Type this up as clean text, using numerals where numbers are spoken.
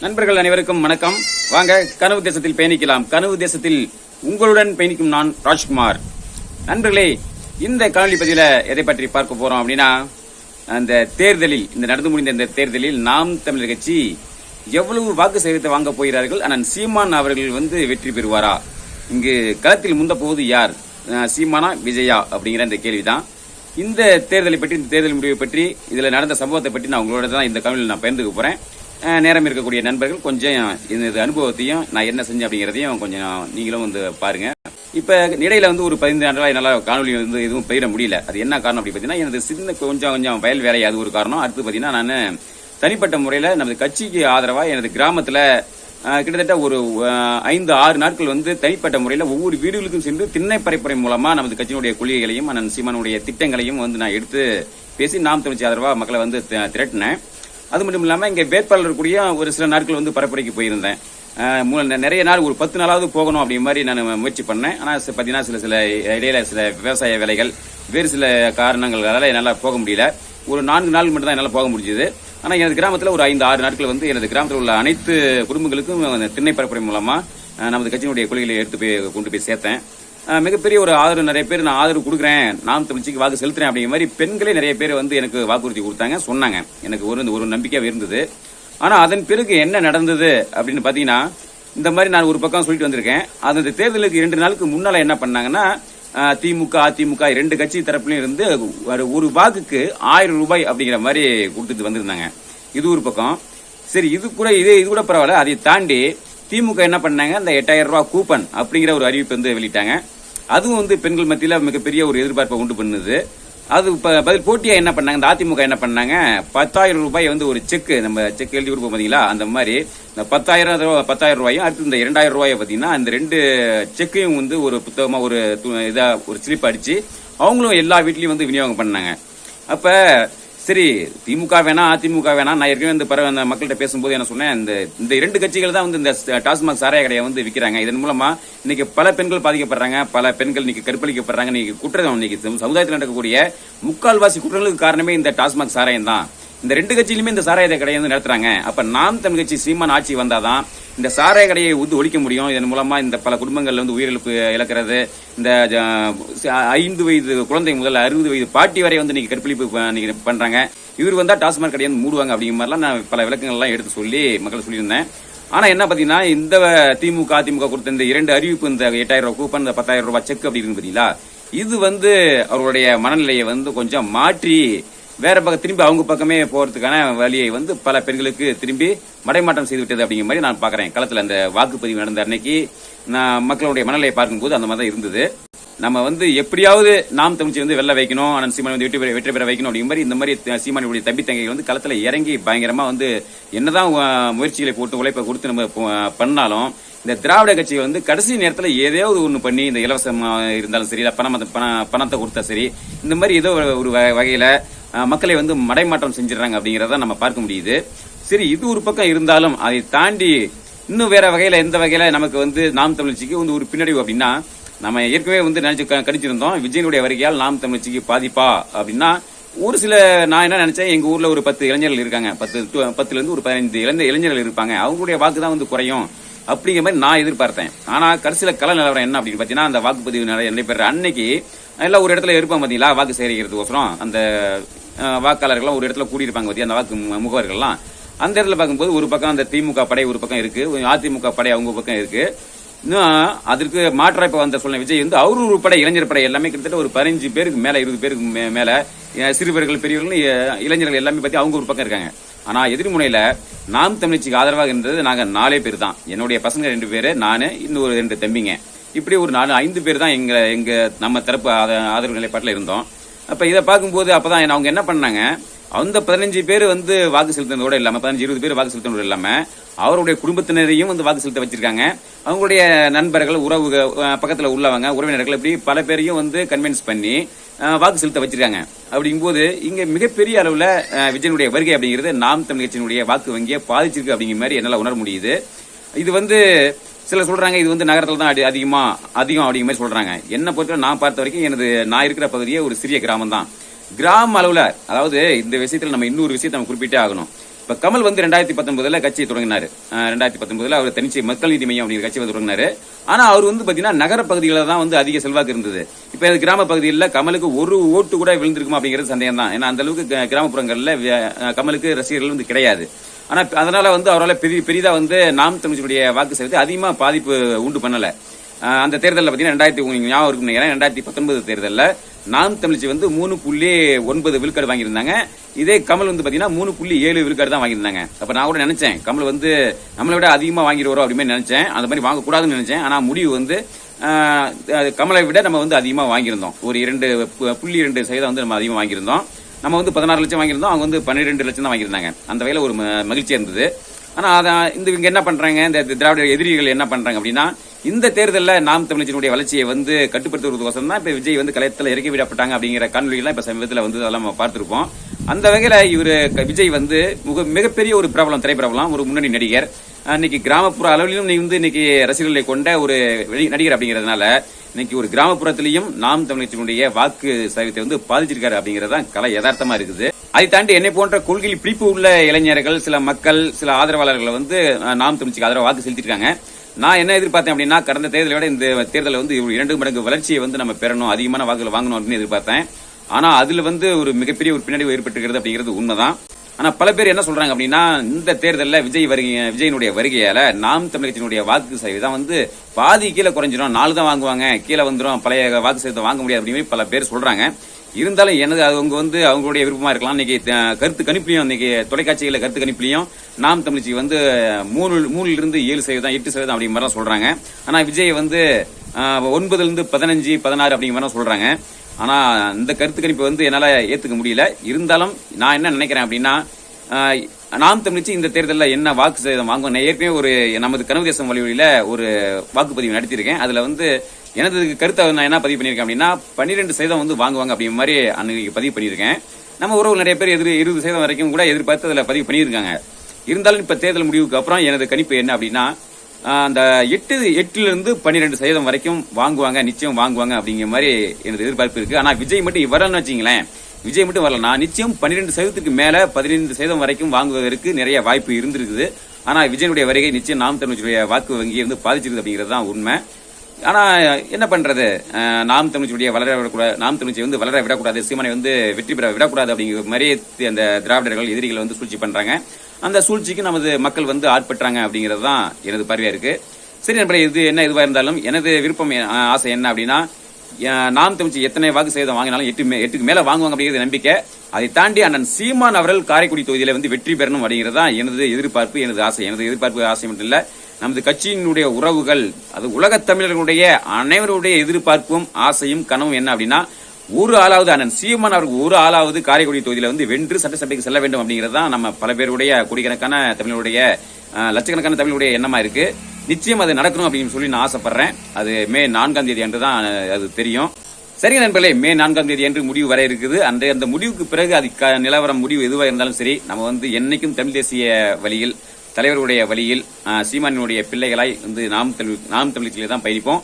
நண்பர்கள் அனைவருக்கும் வணக்கம். வாங்க கனவு தேசத்தில் பயணிக்கலாம். கனவு தேசத்தில் உங்களுடன் பயணிக்கும் நான் ராஜ்குமார். நண்பர்களே, இந்த காணொலி பதிவில் எதை பற்றி பார்க்க போறோம் அப்படின்னா, அந்த தேர்தலில், இந்த நடந்து முடிந்த இந்த தேர்தலில் நாம் தமிழர் கட்சி எவ்வளவு வாக்கு சதவீதத்தை வாங்க போகிறார்கள், அண்ணன் சீமான் அவர்கள் வெற்றி பெறுவாரா, இங்கு களத்தில் முந்த போவது யார், சீமானா விஜயா அப்படிங்கிற இந்த கேள்விதான். இந்த தேர்தலை பற்றி, இந்த தேர்தல் முடிவை பற்றி, இதுல நடந்த சம்பவத்தை பற்றி நான் உங்களோட தான் இந்த காணொலியில் நான் பகிர்ந்துக்க போறேன். நேரம் இருக்கக்கூடிய நண்பர்கள் கொஞ்சம் இந்த அனுபவத்தையும் நான் என்ன செஞ்சேன் அப்படிங்கிறதையும் கொஞ்சம் நீங்களும் பாருங்க. இப்ப இடையில ஒரு 15 ஆண்டுகளா என்னால காணொலி எதுவும் பயிர முடியல. அது என்ன காரணம் அப்படி பாத்தீங்கன்னா, எனது சின்ன கொஞ்சம் வயல் வேலை, அது ஒரு காரணம். அடுத்து பாத்தீங்கன்னா, நான் தனிப்பட்ட முறையில நமது கட்சிக்கு ஆதரவா எனது கிராமத்துல கிட்டத்தட்ட ஒரு 5-6 நாட்கள் தனிப்பட்ட முறையில ஒவ்வொரு வீடுகளுக்கும் சென்று திண்ணை பரப்புரை மூலமா நமது கட்சியினுடைய கொள்கைகளையும் அண்ணன் சீமானுடைய திட்டங்களையும் நான் எடுத்து பேசி நாம் தமிழ்ச்சி ஆதரவா மக்களை திரட்டினேன். அது மட்டும் இல்லாம இங்க வேட்பாளர் கூடிய ஒரு சில நாட்கள் பரப்புரைக்கு போயிருந்தேன். நிறைய நாள், ஒரு 10 நாளாவது போகணும் அப்படி மாதிரி நான் முயற்சி பண்ணேன். ஆனா பாத்தீங்கன்னா சில இடையில சில விவசாய வேலைகள், வேறு சில காரணங்களால என்னால போக முடியல. ஒரு 4 நாள் மட்டும் தான் என்னால போக முடிஞ்சது. ஆனா எனது கிராமத்துல ஒரு 5-6 நாட்கள் எனது கிராமத்தில் உள்ள அனைத்து குடும்பங்களுக்கும் திண்ணை பரப்புரை மூலமா நமது கட்சியினுடைய கொள்கைகளை எடுத்து கொண்டு போய் சேர்த்தேன். மிகப்பெரிய ஒரு ஆதரவு, நிறைய பேர் நான் ஆதரவு கொடுக்குறேன், நாம் தமிழ்ச்சிக்கு வாக்கு செலுத்துறேன் அப்படிங்கிற மாதிரி பெண்களே நிறைய பேர் எனக்கு வாக்குறுதி கொடுத்தாங்க, சொன்னாங்க. எனக்கு ஒரு நம்பிக்கையாக இருந்தது. ஆனா அதன் பிறகு என்ன நடந்தது அப்படின்னு பாத்தீங்கன்னா, இந்த மாதிரி நான் ஒரு பக்கம் சொல்லிட்டு வந்திருக்கேன். அந்த தேர்தலுக்கு 2 நாளுக்கு முன்னால என்ன பண்ணாங்கன்னா, திமுக அதிமுக 2 கட்சி தரப்புலையும் இருந்து ஒரு வாக்குக்கு 1000 ரூபாய் அப்படிங்கிற மாதிரி கொடுத்துட்டு வந்திருந்தாங்க. இது ஒரு பக்கம். சரி, இது கூட பரவாயில்ல. அதை தாண்டி திமுக என்ன பண்ணாங்க, அந்த 8000 ரூபாய் கூப்பன் அப்படிங்கிற ஒரு அறிவிப்பு வெளியிட்டாங்க. அதுவும் பெண்கள் மத்தியில மிகப்பெரிய ஒரு எதிர்பார்ப்பை உண்டு பண்ணுது. அது பதில் போட்டியா என்ன பண்ணாங்க, இந்த அதிமுக என்ன பண்ணாங்க, 10,000 ரூபாய் ஒரு செக், நம்ம செக் எழுதி கொடுப்போம் பாத்தீங்களா, அந்த மாதிரி இந்த 10,000 ரூபாயும், அடுத்து இந்த 2,000 ரூபாயை பாத்தீங்கன்னா இந்த 2 செக்கையும் ஒரு புத்தகமா ஒரு ஸ்லிப் அடிச்சு அவங்களும் எல்லா வீட்லயும் விநியோகம் பண்ணாங்க. அப்ப சரி, திமுக வேணா அதிமுக வேணா, நான் ஏற்கனவே அந்த மக்கள்கிட்ட பேசும்போது என்ன சொன்னேன், இந்த 2 கட்சிகள் தான் இந்த டாஸ்மாக் சாராய கடையை விற்கிறாங்க. இதன் மூலமா இன்னைக்கு பல பெண்கள் பாதிக்கப்படுறாங்க, பல பெண்கள் இன்னைக்கு கற்பழிக்கப்படுறாங்க. இன்னைக்கு குற்றம், இன்னைக்கு சமுதாயத்தில் நடக்கக்கூடிய முக்கால்வாசி குற்றங்களுக்கு காரணமே இந்த டாஸ்மாக் சாராயம் தான். இந்த 2 கட்சியிலுமே இந்த சாராய கடையை நடத்துறாங்க. அப்ப நாம் தமிழ் கட்சி சீமான் ஆட்சி வந்தாதான் இந்த சாராய கடையை ஒழிக்க முடியும். இதன் மூலமா இந்த பல குடும்பங்கள்ல உயிரிழப்பு இழக்கிறது, இந்த 5 வயது குழந்தை முதல் 60 வயது பாட்டி வரை இன்னைக்கு கற்பழிப்பு பண்றாங்க. இவர் வந்தா டாஸ்மாக் கடையை மூடுவாங்க அப்படிங்கிற மாதிரிலாம் நான் பல விளக்கங்கள்லாம் எடுத்து சொல்லி மக்கள் சொல்லியிருந்தேன். ஆனா என்ன பாத்தீங்கன்னா, இந்த திமுக அதிமுக கொடுத்த இந்த 2 அறிவிப்பு, இந்த 8000 ரூபாய் கூப்பன், இந்த 10,000 ரூபாய் செக் அப்படி இருக்கு பாத்தீங்களா, இது அவருடைய மனநிலையை கொஞ்சம் மாற்றி வேற பக்கம் திரும்பி அவங்க பக்கமே போறதுக்கான வழியை பல பெண்களுக்கு திரும்பி மடைமாற்றம் செய்து விட்டது அப்படிங்கிற மாதிரி நான் பாக்குறேன். களத்துல அந்த வாக்குப்பதிவு நடந்த அன்னைக்கு நான் மக்களுடைய மனநிலையை பார்க்கும்போது அந்த மாதிரி தான் இருந்தது. நம்ம எப்படியாவது நாம் தமிழ்ச்சி வெல்ல வைக்கணும், அண்ணன் சீமான் வெற்றி பெற வைக்கணும் அப்படிங்கிற மாதிரி இந்த மாதிரி சீமானுடைய தம்பி தங்கைகள் களத்துல இறங்கி பயங்கரமா என்னதான் முயற்சிகளை போட்டு உழைப்பை கொடுத்து நம்ம பண்ணாலும், இந்த திராவிட கட்சிகள் கடைசி நேரத்துல ஏதாவது ஒண்ணு பண்ணி, இந்த இலவசம் இருந்தாலும் சரி, பணத்தை கொடுத்தா சரி, இந்த மாதிரி ஏதோ ஒரு வகையில மக்களை மடைமாற்றம் செஞ்சிடறாங்க அப்படிங்கறத நம்ம பார்க்க முடியுது. சரி, இது ஒரு பக்கம் இருந்தாலும் அதை தாண்டி இன்னும் வேற வகையில, எந்த வகையில நமக்கு நாம் தமிழ்ச்சிக்கு ஒரு பின்னடைவு அப்படின்னா, நம்ம ஏற்கனவே நினைச்சு கணிச்சிருந்தோம், விஜயனுடைய வருகையால் நாம் தமிழ்ச்சிக்கு பாதிப்பா அப்படின்னா, ஒரு சில நான் என்ன நினைச்சேன், எங்க ஊர்ல ஒரு 10 இளைஞர்கள் இருக்காங்க, 10 இருந்து ஒரு 15 இளைஞர்கள் இருப்பாங்க, அவங்களுடைய வாக்கு தான் குறையும் அப்படிங்கிற மாதிரி நான் எதிர்பார்த்தேன். ஆனா கடைசியில கள நிலவரம் என்ன அப்படின்னு பாத்தீங்கன்னா, அந்த வாக்குப்பதிவு நடைபெற அன்னைக்கு எல்லாம் ஒரு இடத்துல இருப்பாங்க பாத்தீங்களா, வாக்கு சேகரிக்கிறதுக்கோசரம் அந்த வாக்காளர்கள் ஒரு இடத்துல கூடியிருப்பாங்க பத்தி, அந்த வாக்கு முகவர்கள்லாம் அந்த இடத்துல பார்க்கும்போது ஒரு பக்கம் அந்த திமுக படை ஒரு பக்கம் இருக்கு, அதிமுக படை அவங்க பக்கம் இருக்கு. இன்னும் அதற்கு மாற்ற இப்ப வந்த சொல்ல விஜய் அவரு ஒரு படை, இளைஞர் படை எல்லாமே கிட்டத்தட்ட ஒரு 15 பேருக்கு மேல, 20 பேருக்கு மேல, சிறுவர்கள் பெரியவர்கள் இளைஞர்கள் எல்லாமே பத்தி அவங்க ஒரு பக்கம் இருக்காங்க. ஆனா எதிர்முனையில நாம் தமிழ்ச்சிக்கு ஆதரவாக இருந்தது நாங்க 4 பேர் தான். என்னுடைய பசங்க 2 பேரு, நானு, இன்னும் ஒரு 2 தம்பிங்க, இப்படி ஒரு 5 பேர் தான் எங்க நம்ம தரப்பு ஆதரவு நிலைப்பாட்டில் இருந்தோம். அப்ப இதை பார்க்கும்போது அப்பதான் அவங்க என்ன பண்ணாங்க, அந்த 15 பேர் வாக்கு செலுத்தினதோட இல்லாம, 15-20 பேர் வாக்கு செலுத்தினதோட இல்லாம அவருடைய குடும்பத்தினரையும் வாக்கு செலுத்த வச்சிருக்காங்க. அவங்களுடைய நண்பர்கள், உறவுகள், பக்கத்துல உள்ளவங்க, உறவினர்கள், இப்படி பல பேரையும் கன்வின்ஸ் பண்ணி வாக்கு செலுத்த வச்சிருக்காங்க. அப்படிங்கும்போது இங்க மிகப்பெரிய அளவுல விஜயனுடைய வருகை அப்படிங்கிறது நாம் தமிழ் கட்சியினுடைய வாக்கு வங்கியை பாதிச்சிருக்கு அப்படிங்கிற மாதிரி என்னால உணர முடியுது. இது சில சொல்றாங்க, இது நகரத்துல தான் அதிகம் அப்படிங்கிற மாதிரி சொல்றாங்க. என்ன பொறுத்த நான் பார்த்த வரைக்கும் நான் இருக்கிற பகுதியே ஒரு சிறிய கிராமம் தான். கிராம அளவுல, அதாவது இந்த விஷயத்துல நம்ம இன்னொரு விஷயத்தை நம்ம குறிப்பிட்டே ஆகணும். இப்ப கமல் வந்து 2019 கட்சியை தொடங்கினாரு. 2019 அவர் தனிச்சை மக்கள் நீதி மையம் அப்படிங்கிற கட்சியை தொடங்கினாரு. ஆனா அவர் வந்து பாத்தீங்கன்னா நகர பகுதிகளில் தான் வந்து அதிக செல்வாக்கு இருந்தது. இப்ப கிராம பகுதிகளில் கமலுக்கு ஒரு ஓட்டு கூட விழுந்திருக்குமா அப்படிங்கிறது சந்தேகம் தான். ஏன்னா அந்த அளவுக்கு கிராமப்புறங்கள்ல கமலுக்கு ரசிகர்கள் வந்து கிடையாது. ஆனா அதனால வந்து அவரால் பெரிதா வந்து நாம் தமிழர்களுடைய வாக்கு சதவீதத்தை அதிகமா பாதிப்பு உண்டு பண்ணல. அந்த தேர்தலில் பாத்தீங்கன்னா 2019 தேர்தலில் நாம் தமிழ்ச்சி வந்து 3.9 விழுக்காடு வாங்கியிருந்தாங்க. இதே கமல் வந்து பாத்தீங்கன்னா 3.7 விழுக்காடு தான் வாங்கியிருந்தாங்க. அப்ப நான் கூட நினைச்சேன் கமல் வந்து நம்மளை விட அதிகமா வாங்கிடுவோம் அப்படின்னு நினைச்சேன். அந்த மாதிரி வாங்கக்கூடாதுன்னு நினைச்சேன். ஆனா முடிவு வந்து கமலை விட நம்ம வந்து அதிகமா வாங்கியிருந்தோம். ஒரு 2.2% வந்து நம்ம அதிகமா வாங்கியிருந்தோம். நம்ம வந்து 16 லட்சம் வாங்கியிருந்தோம், அவங்க வந்து 12 லட்சம் தான் வாங்கியிருந்தாங்க. அந்த வகையில ஒரு மகிழ்ச்சியா இருந்தது. ஆனா இவங்க என்ன பண்றாங்க, இந்த திராவிட எதிரிகள் என்ன பண்றாங்க அப்படின்னா, இந்த தேர்தலில் நாம் தமிழர்களுடைய வளர்ச்சியை வந்து கட்டுப்படுத்துவதற்கோசம் தான் இப்ப விஜய் வந்து களத்தில் இறக்கி விடப்பட்டாங்க அப்படிங்கிற காணொலிகள்லாம் இப்ப சமீபத்தில் வந்து அதெல்லாம் நம்ம பார்த்திருப்போம். அந்த வகையில இவரு விஜய் வந்து மிகப்பெரிய ஒரு பிரபலம், திரைப்பிரபலம், ஒரு முன்னணி நடிகர். இன்னைக்கு கிராமப்புற அளவிலும் இன்னைக்கு ரசிகர்களை கொண்ட ஒரு நடிகர் அப்படிங்கறதுனால இன்னைக்கு ஒரு கிராமப்புறத்திலையும் நாம் தமிழர்களுடைய வாக்கு சதவீதத்தை வந்து பாதிச்சிருக்காரு அப்படிங்கறதுதான் கலை யதார்த்தமா இருக்குது. அதை தாண்டி என்னை போன்ற கொள்கையில் பிடிப்பு உள்ள இளைஞர்கள், சில மக்கள், சில ஆதரவாளர்கள் வந்து நாம் தமிழ்ச்சிக்கு ஆதரவு வாக்கு செலுத்திருக்காங்க. நான் என்ன எதிர்பார்த்தேன் அப்படின்னா, கடந்த தேர்தலை விட இந்த தேர்தலில் வந்து 2 மடங்கு வளர்ச்சியை வந்து நம்ம பெறணும், அதிகமான வாக்குகள் வாங்கணும் அப்படின்னு எதிர்பார்த்தேன். ஆனா அதுல வந்து ஒரு மிகப்பெரிய ஒரு பின்னடைவு ஏற்பட்டிருக்கிறது அப்படிங்கிறது உண்மைதான். ஆனா பல பேர் என்ன சொல்றாங்க அப்படின்னா, இந்த தேர்தலில் விஜயனுடைய வருகையால நாம் தமிழகத்தினுடைய வாக்கு சதவீதம் வந்து பாதி கீழே குறைஞ்சிடும், 4 தான் வாங்குவாங்க, கீழே வந்துடும், பழைய வாக்கு சதவீதம் வாங்க முடியாது அப்படின்னு பல பேர் சொல்றாங்க. இருந்தாலும் எனது அவங்க வந்து அவங்களுடைய விருப்பமா இருக்கலாம். இன்னைக்கு கருத்து கணிப்புலையும், இன்னைக்கு தொலைக்காட்சிகளில் கருத்து கணிப்புலையும் நாம் தமிழ்ச்சிக்கு வந்து 3 7% 8% அப்படிங்கிற மாதிரி சொல்றாங்க. ஆனா விஜய் வந்து 9 15 16 அப்படிங்கிற மாதிரி சொல்றாங்க. ஆனா இந்த கருத்து கணிப்பு வந்து என்னால ஏத்துக்க முடியல. இருந்தாலும் நான் என்ன நினைக்கிறேன் அப்படின்னா, நாம் தமிழ்ச்சி இந்த தேர்தலில் என்ன வாக்கு சதவீதம் வாங்குவோம். நான் ஏற்கனவே ஒரு நமது கனவு தேசம் வழிவழியில ஒரு வாக்குப்பதிவு நடத்தியிருக்கேன். அதுல வந்து எனது கருத்தை நான் என்ன பதிவு பண்ணியிருக்கேன் அப்படின்னா, 12% வந்து வாங்குவாங்க அப்படிங்கிற மாதிரி அன்னைக்கு பதிவு பண்ணியிருக்கேன். நம்ம உறவு நிறைய பேர் 20% வரைக்கும் கூட எதிர்பார்த்து அதுல பதிவு பண்ணியிருக்காங்க. இருந்தாலும் இப்ப தேர்தல் முடிவுக்கு அப்புறம் எனது கணிப்பு என்ன அப்படின்னா, அந்த 8 - 12% வரைக்கும் வாங்குவாங்க, நிச்சயம் வாங்குவாங்க அப்படிங்கிற மாதிரி எனது எதிர்பார்ப்பு இருக்கு. ஆனா விஜய் மட்டும் வரலன்னு வச்சுங்களேன், விஜய் மட்டும் வரல, நான் நிச்சயம் 12% மேல 15% வரைக்கும் வாங்குவதற்கு நிறைய வாய்ப்பு இருந்திருக்குது. ஆனா விஜயனுடைய வருகை நிச்சயம் நாம் தமிழுடைய வாக்கு வங்கி இருந்து பாதிச்சிருக்கு அப்படிங்கிறது தான் உண்மை. ஆனா என்ன பண்றது, நாம் தமிழ்ச்சியுடைய நாம் தமிழ்ச்சி வந்து வளர விடக்கூடாது, சீமானை வந்து வெற்றி பெற விடக்கூடாது அப்படிங்கிற மாதிரி அந்த திராவிடர்கள் எதிரிகள் வந்து சூழ்ச்சி பண்றாங்க. அந்த சூழ்ச்சிக்கு நமது மக்கள் வந்து ஆட்பற்றாங்க அப்படிங்கிறது தான் எனது பார்வையா இருக்கு. சரி நண்பர்களே, இதுவா இருந்தாலும் எனது விருப்பம், ஆசை என்ன அப்படின்னா, நாம் தமிழ்ச்சி எத்தனை வாக்கு சதவீதம் வாங்கினாலும் 8க்கு மேல வாங்குவாங்க அப்படிங்கிறது நம்பிக்கை. அதை தாண்டி அண்ணன் சீமான் அவர்கள் காரைக்குடி தொகுதியில வந்து வெற்றி பெறணும் அப்படிங்கிறது தான் எனது எதிர்பார்ப்பு, எனது ஆசை. எனது எதிர்பார்ப்பு ஆசை மட்டும் இல்ல, நமது கட்சியினுடைய உறவுகள், அது உலகத் தமிழர்களுடைய அனைவருடைய எதிர்பார்ப்பும் ஆசையும் கனவும் என்ன அப்படின்னா, ஒரு ஆளாவது அண்ணன் சீமான் அவர்கள் ஒரு ஆளாவது காரைக்குடி தொகுதியில வந்து வென்று சட்டசபைக்கு செல்ல வேண்டும் அப்படிங்கிறது தான் நம்ம பல பேருடைய கோடிக்கணக்கான தமிழருடைய, லட்சக்கணக்கான தமிழுடைய எண்ணமா இருக்கு. நிச்சயம் அது நடக்கணும் அப்படின்னு சொல்லி நான் ஆசைப்படுறேன். அது மே 4ஆம் தேதி அன்று தான் அது தெரியும். சரி நண்பர்களே, மே 4ஆம் தேதி அன்று முடிவு வர இருக்குது. அந்த முடிவுக்கு பிறகு அது நிலவரம் முடிவு எதுவாக இருந்தாலும் சரி, நம்ம வந்து என்னைக்கும் தமிழ் தேசிய வழியில், தலைவருடைய வழியில், சீமானினுடைய பிள்ளைகளாய் வந்து நாம் தமிழ் தான் பயணிப்போம்.